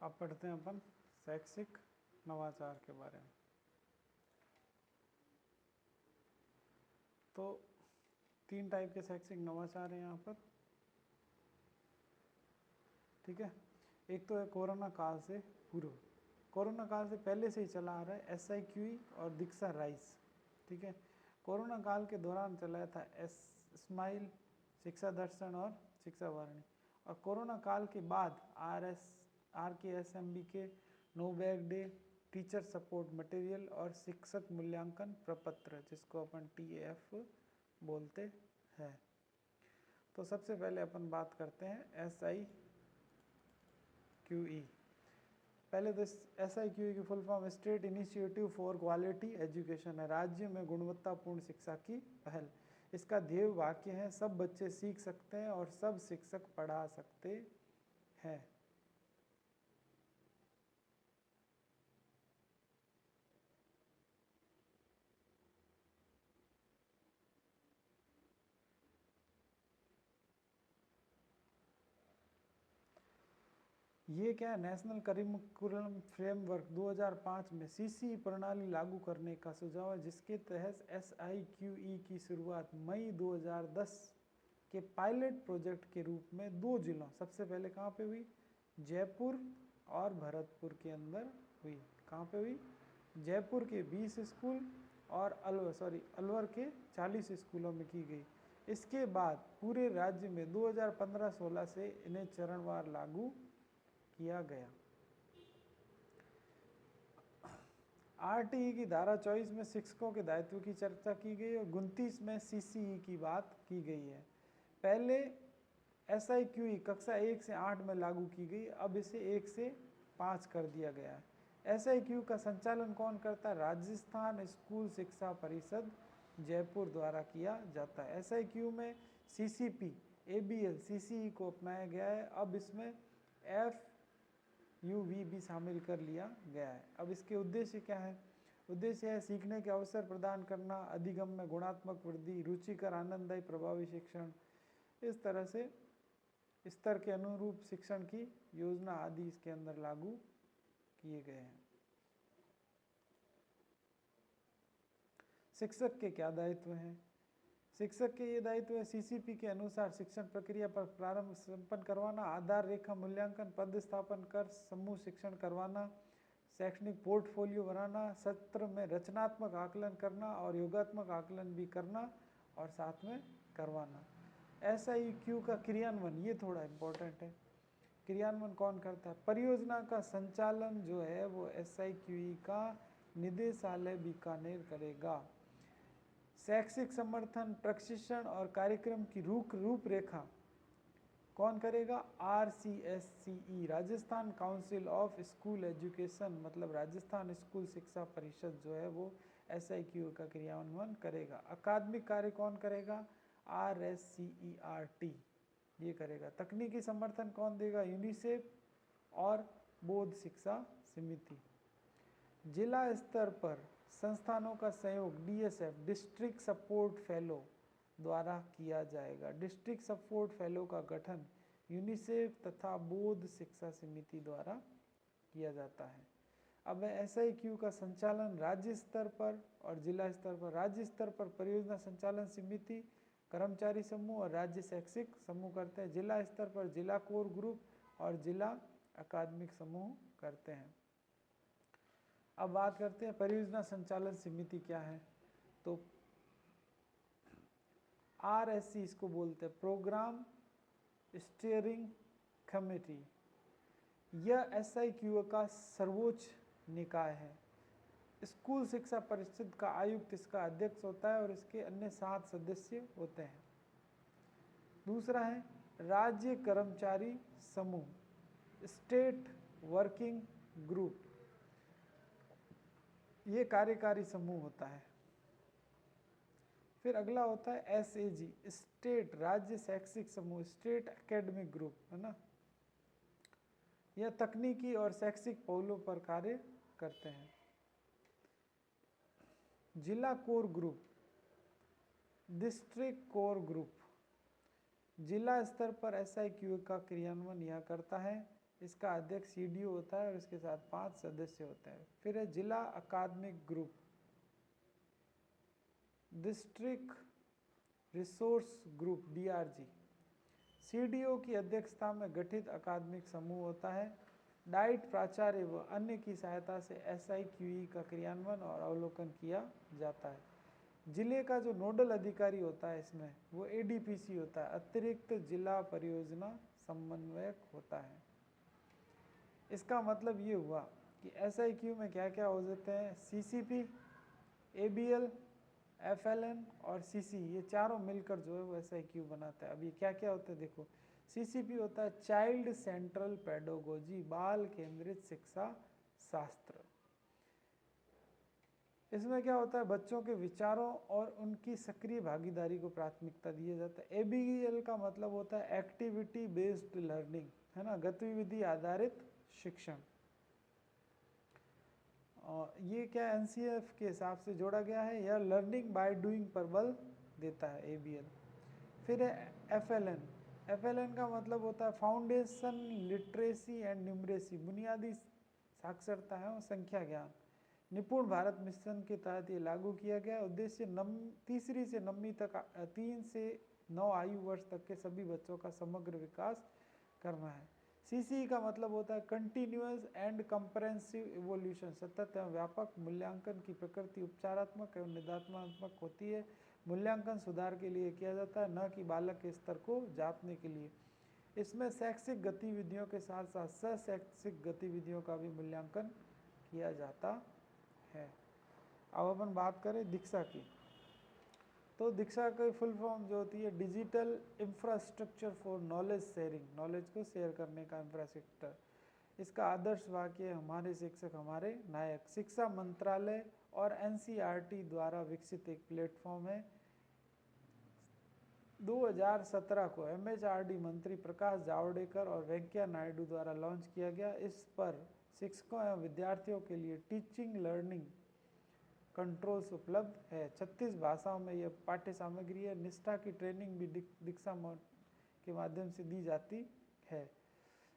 अब पढ़ते हैं अपन शैक्षिक नवाचार के बारे में। तो 3 टाइप के शैक्षिक नवाचार हैं यहाँ पर, ठीक है। एक तो है कोरोना काल से पूर्व, कोरोना काल से पहले से ही चला आ रहा है SIQE और दीक्षा राइस, ठीक है। कोरोना काल के दौरान चलाया था स्माइल, शिक्षा दर्शन और शिक्षा वारिणी, और कोरोना काल के बाद RKSMB के no bag day, teacher support material और शिक्षक मूल्यांकन प्रपत्र, जिसको अपन TAF बोलते हैं। तो सबसे पहले अपन बात करते हैं SIQE। पहले तो SIQE की full form state initiative for quality education है, राज्य में गुणवत्तापूर्ण शिक्षा की पहल। इसका ध्येय वाक्य है, सब बच्चे सीख सकते हैं और सब शिक्षक पढ़ा सकते हैं। ये क्या है, नेशनल करिकुलम फ्रेमवर्क 2005 में CCE प्रणाली लागू करने का सुझाव है, जिसके तहत SIQE की शुरुआत मई 2010 के पायलट प्रोजेक्ट के रूप में 2 जिलों, सबसे पहले कहाँ पे हुई, जयपुर और भरतपुर के अंदर हुई। कहाँ पे हुई, जयपुर के 20 स्कूल और अलवर के 40 स्कूलों में की गई। इसके बाद पूरे राज्य में 2015-16 से इन्हें चरणवार लागू किया गया। RTE की धारा 24 में शिक्षकों के दायित्व की चर्चा की गई और 29 में CCE की बात की गई है। पहले SIQE कक्षा 1 से 8 में लागू की गई, अब इसे 1 से 5 कर दिया गया है। SIQE का संचालन कौन करता है, राजस्थान स्कूल शिक्षा परिषद जयपुर द्वारा किया जाता है। SIQE में CCP, ABL, CCE को अपनाया गया है, अब इसमें FUV भी शामिल कर लिया गया है। अब इसके उद्देश्य क्या है, उद्देश्य है सीखने के अवसर प्रदान करना, अधिगम में गुणात्मक वृद्धि, रुचिकर आनंददायी प्रभावी शिक्षण, इस तरह से स्तर के अनुरूप शिक्षण की योजना आदि इसके अंदर लागू किए गए हैं। शिक्षक के क्या दायित्व हैं, शिक्षक के ये दायित्व है, CCP के अनुसार शिक्षण प्रक्रिया पर प्रारंभ संपन्न करवाना, आधार रेखा मूल्यांकन, पद स्थापन कर समूह शिक्षण करवाना, शैक्षणिक पोर्टफोलियो बनाना, सत्र में रचनात्मक आकलन करना और योगात्मक आकलन भी करना और साथ में करवाना। SIQE का क्रियान्वयन, ये थोड़ा इम्पोर्टेंट है, क्रियान्वयन कौन करता है, परियोजना का संचालन जो है वो SIQE का निदेशालय बीकानेर करेगा। शैक्षिक समर्थन, प्रशिक्षण और कार्यक्रम की रूपरेखा कौन करेगा, RCSCE, Rajasthan council of school education, मतलब राजस्थान स्कूल शिक्षा परिषद जो है वो SIQE का क्रियान्वयन करेगा। अकादमिक कार्य कौन करेगा, RSCERT ये करेगा। तकनीकी समर्थन कौन देगा, यूनिसेफ और बोध शिक्षा समिति। जिला स्तर पर संस्थानों का सहयोग DSF, डिस्ट्रिक्ट सपोर्ट फेलो द्वारा किया जाएगा। डिस्ट्रिक्ट सपोर्ट फेलो का गठन यूनिसेफ तथा बोध शिक्षा समिति द्वारा किया जाता है। अब SIQE का संचालन राज्य स्तर पर और जिला स्तर पर। राज्य स्तर पर परियोजना संचालन समिति, कर्मचारी समूह और राज्य शैक्षिक समूह करते हैं। जिला स्तर पर जिला कोर ग्रुप और जिला अकादमिक समूह करते हैं। अब बात करते हैं परियोजना संचालन समिति क्या है, तो RSC इसको बोलते हैं, प्रोग्राम स्टीयरिंग कमेटी। यह SIQE का सर्वोच्च निकाय है। स्कूल शिक्षा परिषद का आयुक्त इसका अध्यक्ष होता है और इसके अन्य 7 सदस्य होते हैं। दूसरा है राज्य कर्मचारी समूह, स्टेट वर्किंग ग्रुप, ये कार्यकारी समूह होता है। फिर अगला होता है SAG, स्टेट राज्य शैक्षिक समूह, स्टेट एकेडमिक ग्रुप, है ना, यह तकनीकी और शैक्षिक पहलुओं पर कार्य करते हैं। जिला core group, district core group, जिला स्तर पर SIQE का क्रियान्वयन यह करता है। इसका अध्यक्ष CDO होता है और इसके साथ 5 सदस्य होते हैं। फिर है जिला अकादमिक group, district resource group DRG। CDO की अध्यक्षता में गठित अकादमिक समूह होता है। डाइट प्राचार्य व अन्य की सहायता से SIQE का क्रियान्वयन और अवलोकन किया जाता है। जिले का जो नोडल अधिकारी होता है इसमें वो ADPC होता है, अतिरिक्त जिला परियोजना समन्वयक होता है। इसका मतलब ये हुआ कि SIQ में क्या क्या हो जाते हैं, CCP, ABL, FLN और CC, ये चारों मिलकर जो है वो SIQ बनाता है। अब ये क्या क्या होता है देखो, CCP होता है चाइल्ड सेंट्रल पेडोगोजी, बाल केंद्रित शिक्षा शास्त्र। इसमें क्या होता है, बच्चों के विचारों और उनकी सक्रिय भागीदारी को प्राथमिकता दिया जाता है। ABL का मतलब होता है एक्टिविटी बेस्ड लर्निंग, है ना, गतिविधि आधारित शिक्षण। और ये क्या NCF के हिसाब से जोड़ा गया है, यह लर्निंग बाय डूइंग पर बल देता है ABL। फिर है FLN का मतलब होता है फाउंडेशन लिटरेसी एंड न्यूमरेसी, बुनियादी साक्षरता है और संख्या ज्ञान। निपुण भारत मिशन के तहत ये लागू किया गया। उद्देश्य तीसरी से 9वीं तक 3 से 9 आयु वर्ष तक के सभी बच्चों का समग्र विकास करना है। CCE का मतलब होता है कंटिन्यूअस एंड कंप्रेहेंसिव इवोल्यूशन, सतत एवं व्यापक मूल्यांकन की प्रकृति उपचारात्मक एवं निदात्मक होती है। मूल्यांकन सुधार के लिए किया जाता है, न कि बालक के स्तर को जांचने के लिए। इसमें शैक्षिक गतिविधियों के साथ साथ सशैक्षिक गतिविधियों का भी मूल्यांकन किया जाता है। अब अपन बात करें दीक्षा की, तो दीक्षा की फुल फॉर्म जो होती है digital infrastructure for knowledge sharing, knowledge को शेयर करने का इंफ्रास्ट्रक्चर। इसका आदर्श वाक्य हमारे शिक्षक हमारे नायक। शिक्षा मंत्रालय और NCERT द्वारा विकसित एक प्लेटफॉर्म है। 2017 को MHRD मंत्री प्रकाश जावड़ेकर और वेंकैया नायडू द्वारा लॉन्च किया गया। इस पर शिक्षकों एवं विद्यार्थियों के लिए टीचिंग लर्निंग कंट्रोल्स उपलब्ध है। 36 भाषाओं में यह पाठ्य सामग्री है। निष्ठा की ट्रेनिंग भी दीक्षा के माध्यम से दी जाती है।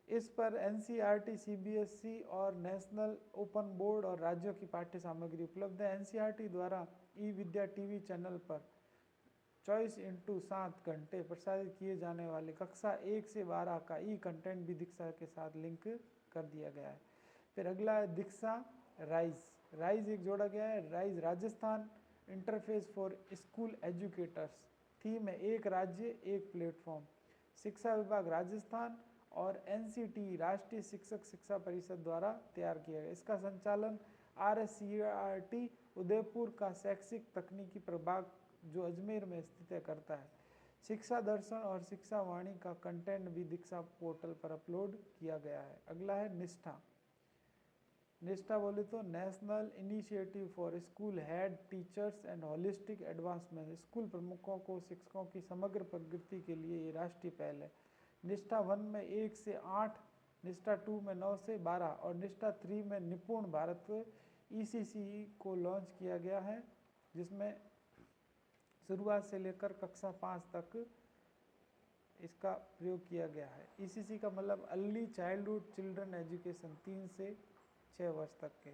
इस पर NCERT, CBSE और नेशनल ओपन बोर्ड और राज्यों की पाठ्य सामग्री उपलब्ध है। NCERT द्वारा ई-विद्या TV चैनल पर 24x7 घंटे प्रसारित किए जाने वाले कक्षा 1 से 12 का कंटेंट भी दीक्षा के साथ लिंक कर दिया गया है। फिर अगला है दीक्षा राइज एक जोड़ा गया है। Rise Rajasthan interface for school educators, theme है एक राज्य एक प्लेटफॉर्म। शिक्षा विभाग राजस्थान और NCT राष्ट्रीय शिक्षक शिक्षा परिषद द्वारा तैयार किया गया। इसका संचालन RSCERT उदयपुर का शैक्षिक तकनीकी प्रभाग जो अजमेर में स्थित है करता है। शिक्षा दर्शन और शिक्षा वाणी का कंटेंट भी दीक्षा पोर्टल पर अपलोड किया गया है। अगला है निष्ठा बोले तो national initiative for school head teachers and holistic advancement, school प्रमुखों को शिक्षकों की समग्र प्रगति के लिए ये राष्ट्रीय पहल है। निष्ठा 1 में 1 से 8, निष्ठा 2 में 9 से 12 और निष्ठा 3 में निपुण भारत ECCE को लॉन्च किया गया है, जिसमें शुरुआत से लेकर कक्षा 5 तक इसका प्रयोग किया गया है। ECC का मतलब अर्ली चाइल्डहुड चिल्ड्रन एजुकेशन, 3 से 6 वर्ष तक के।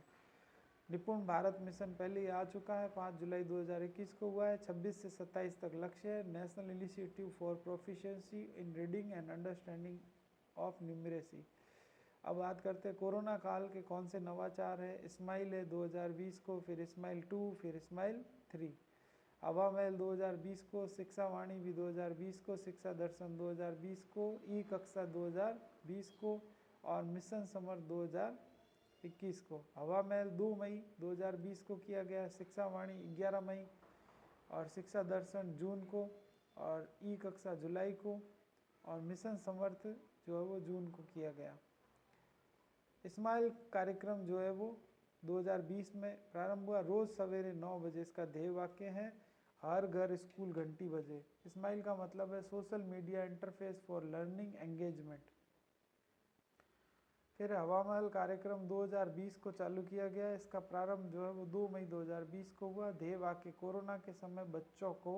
निपुण भारत मिशन पहले ही आ चुका है, 5 जुलाई 2021 को हुआ है। 26 से 27 तक लक्ष्य है। National initiative for proficiency in reading and understanding of numeracy. अब बात करते हैं कोरोना काल के कौन से नवाचार है। स्माइल है 2020 को, फिर स्माइल 2, फिर स्माइल 3। हवा महल 2020 को, शिक्षा वाणी भी 2020 को, शिक्षा दर्शन 2020 को, कक्षा 2020 को और मिशन समर 2021 को। हवा महल 2 मई 2020 को किया गया, शिक्षा वाणी 11 मई और शिक्षा दर्शन जून को और कक्षा जुलाई को और मिशन समर्थ जो है वो जून को किया गया। स्माइल कार्यक्रम जो है वो 2020 में प्रारंभ हुआ। रोज सवेरे 9 बजे इसका ध्येय वाक्य है हर घर स्कूल घंटी बजे। स्माइल का मतलब है social media interface for learning engagement. फिर हवा महल कार्यक्रम 2020 को चालू किया गया। इसका प्रारंभ जो है वो 2 मई 2020 को हुआ। ध्येय वाक्य कोरोना के समय बच्चों को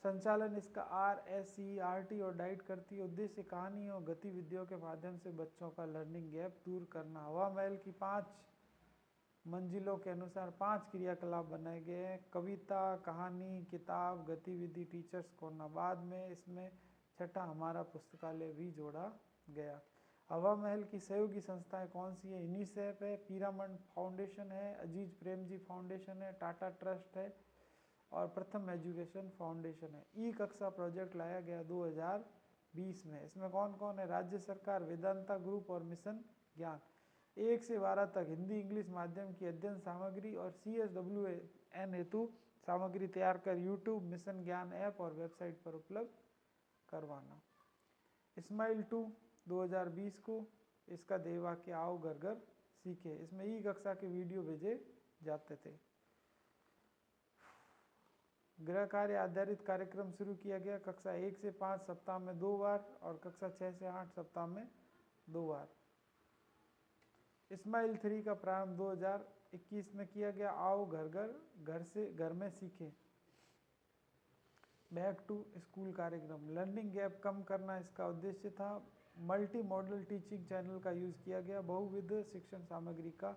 संचालन इसका RSERT और डाइट करती है। उद्देश्य कहानी और गतिविधियों के माध्यम से बच्चों का लर्निंग गैप दूर करना। हवा महल की 5 मंजिलों के अनुसार 5 क्रियाकलाप बनाए गए हैं, कविता, कहानी, किताब, गतिविधि, टीचर्स कोना। बाद में इसमें छठा हमारा पुस्तकालय भी जोड़ा गया। हवा महल की सहयोगी संस्थाएं कौन सी है? यूनिसेफ है, पीरामंड फाउंडेशन है, अजीज प्रेमजी फाउंडेशन है, टाटा ट्रस्ट है और प्रथम एजुकेशन फाउंडेशन है। ई कक्षा प्रोजेक्ट लाया गया 2020 में। इसमें कौन कौन है? राज्य सरकार, वेदांता ग्रुप और मिशन ज्ञान। 1 से 12 तक हिंदी इंग्लिश माध्यम की अध्ययन सामग्री और CSWN हेतु सामग्री तैयार कर यूट्यूब, मिशन ज्ञान ऐप और वेबसाइट पर उपलब्ध करवाना। स्माइल 2 2020 को इसका ध्येय वाक्य आओ घर घर सीखे। इसमें ई कक्षा के वीडियो भेजे जाते थे। गृह कार्य आधारित कार्यक्रम शुरू किया गया। कक्षा 1 से 5 सप्ताह में 2 बार और कक्षा 6 से 8 सप्ताह में 2 बार। स्माइल 3 का प्रारंभ 2021 में किया गया। आओ घर में सीखे। बैक टू स्कूल कार्यक्रम। लर्निंग गैप कम करना इसका उद्देश्य था। मल्टी मॉडल टीचिंग चैनल का यूज किया गया। बहुविध शिक्षण सामग्री का।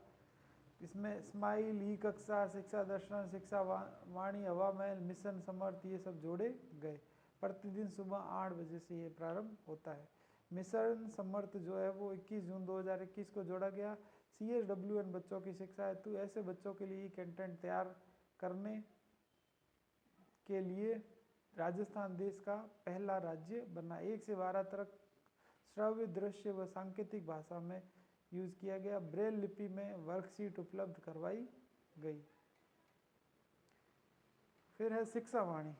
इसमें स्माइल, ई कक्षा, शिक्षा दर्शन, शिक्षा वाणी, हवा महल, मिशन समर्थ ये सब जोड़े गए। प्रतिदिन सुबह 8 बजे से ये प्रारंभ होता है। मिशन समर्थ जो है वो 21 जून 2021 को जोड़ा गया। CSWN बच्चों की शिक्षा हेतु ऐसे बच्चों के लिए कंटेंट तैयार करने के लिए राजस्थान देश का पहला राज्य बना। 1 से 12 तक श्रव्य, दृश्य व सांकेतिक भाषा में यूज किया गया। ब्रेल लिपि में वर्कशीट उपलब्ध करवाई गई। फिर है शिक्षा वाणी।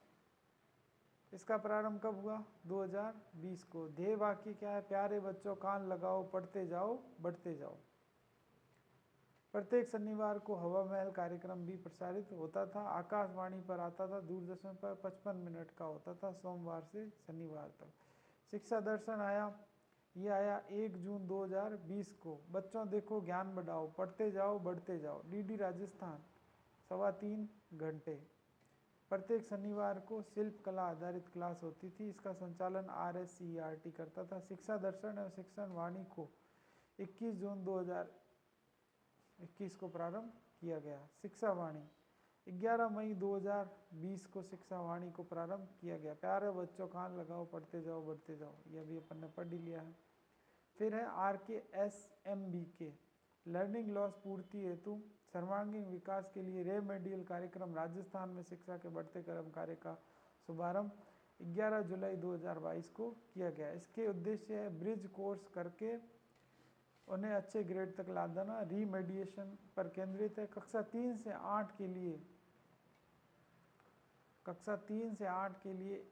इसका प्रारंभ कब हुआ? 2020 को। ध्येय वाक्य क्या है? प्यारे बच्चों कान लगाओ, पढ़ते जाओ, बढ़ते जाओ। प्रत्येक शनिवार को हवा महल कार्यक्रम भी प्रसारित होता था। आकाशवाणी पर आता था। दूरदर्शन पर 55 मिनट का होता था, सोमवार से शनिवार तक। शिक्षा दर्शन आया 1 जून 2020 को। बच्चों देखो ज्ञान बढ़ाओ, पढ़ते जाओ, बढ़ते जाओ। DD राजस्थान 3.25 घंटे। प्रत्येक शनिवार को शिल्प कला आधारित क्लास होती थी। इसका संचालन RSERT करता था। शिक्षा दर्शन एवं शिक्षण वाणी को 21 जून 2021 को प्रारंभ किया गया। शिक्षा वाणी 11 मई 2020 को शिक्षा वाणी को प्रारंभ किया गया। प्यारे बच्चों कान लगाओ, पढ़ते जाओ, बढ़ते जाओ। यह भी अपन ने पढ़ ही लिया है। फिर है RKSMBK लर्निंग लॉस पूर्ति हेतु सर्वांगीण विकास के लिए रेमेडियल कार्यक्रम। राजस्थान में शिक्षा के बढ़ते क्रम कार्य का शुभारंभ 11 जुलाई 2022 को किया गया। इसके उद्देश्य है ब्रिज कोर्स करके उन्हें अच्छे ग्रेड तक ला देना। रीमेडिएशन पर केंद्रित है। कक्षा 3 से 8 के लिए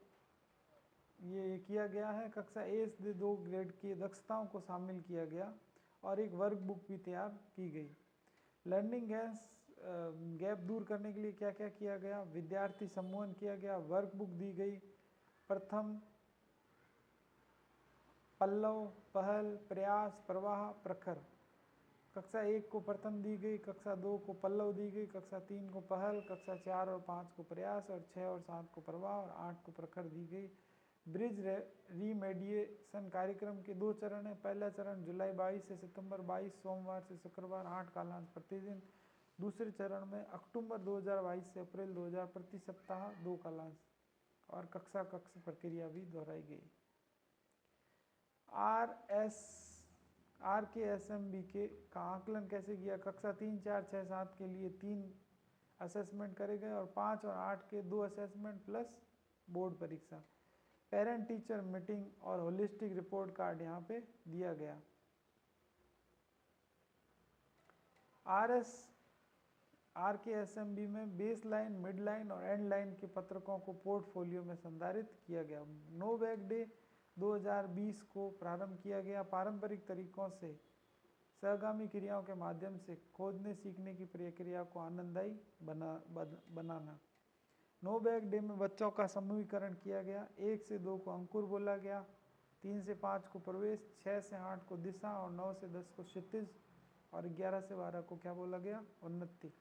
ये किया गया है। कक्षा 1 से 2 ग्रेड की दक्षताओं को शामिल किया गया और एक वर्क बुक भी तैयार की गई। लर्निंग गैप दूर करने के लिए क्या क्या किया गया? विद्यार्थी सम्मोहन किया गया, वर्क बुक दी गई, प्रथम, पल्लव, पहल, प्रयास, प्रवाह, प्रखर। कक्षा 1 को प्रथम दी गई, कक्षा 2 को पल्लव दी गई, कक्षा 3 को पहल, कक्षा 4 और 5 को प्रयास और 6 और 7 को प्रवाह और 8 को प्रखर दी गई। ब्रिज रीमेडिएशन कार्यक्रम के 2 चरण है। पहला चरण जुलाई 22 से सितंबर 22, सोमवार से शुक्रवार 8 कालांश प्रतिदिन। दूसरे चरण में अक्टूबर 2022 से अप्रैल 2000 प्रति सप्ताह 2 कालांश और कक्षा प्रक्रिया भी दोहराई गई। RKSMBK का आकलन कैसे किया? कक्षा 3, 4, 6, 7 के लिए 3 असेसमेंट करे गए और 5 और 8 के 2 असेसमेंट प्लस बोर्ड परीक्षा। पेरेंट टीचर मीटिंग और होलिस्टिक रिपोर्ट कार्ड यहाँ पे दिया गया। RKSMB में बेस लाइन, मिड लाइन और एंड लाइन के पत्रकों को पोर्टफोलियो में संधारित किया गया। नो बैग डे 2020 को प्रारंभ किया गया। पारंपरिक तरीकों से सहगामी क्रियाओं के माध्यम से खोजने सीखने की प्रक्रिया को आनंददायी बनाना। नो बैग डे में बच्चों का समूहीकरण किया गया। 1 से 2 को अंकुर बोला गया, 3 से 5 को प्रवेश, 6 से 8 को दिशा और 9 से 10 को क्षितिज और 11 से 12 को क्या बोला गया? उन्नति।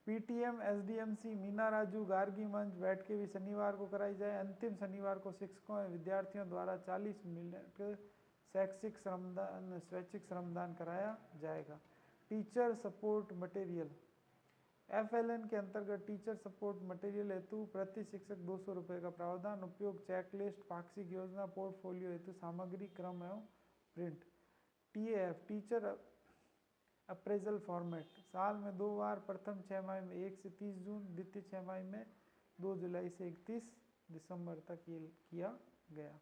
पीटीएम एसडीएमसी मीना राजू गार्गी मंच बैठकें भी शनिवार को कराई जाए। अंतिम शनिवार को शिक्षकों एवं विद्यार्थियों द्वारा 40 मिनट स्वैच्छिक श्रमदान कराया जाएगा। टीचर सपोर्ट मटेरियल एफएलएन के अंतर्गत टीचर सपोर्ट मटेरियल हेतु प्रति शिक्षक 200 रुपये का प्रावधान। उपयोग चेकलिस्ट, पाक्षिक योजना, पोर्टफोलियो हेतु सामग्री, क्रम एवं प्रिंट। टीएएफ टीचर अप्रेजल फॉर्मेट साल में 2 बार, प्रथम 6 माह में 1 से 30 जून, द्वितीय 6 माह में 2 जुलाई से 31 दिसंबर तक ये किया गया।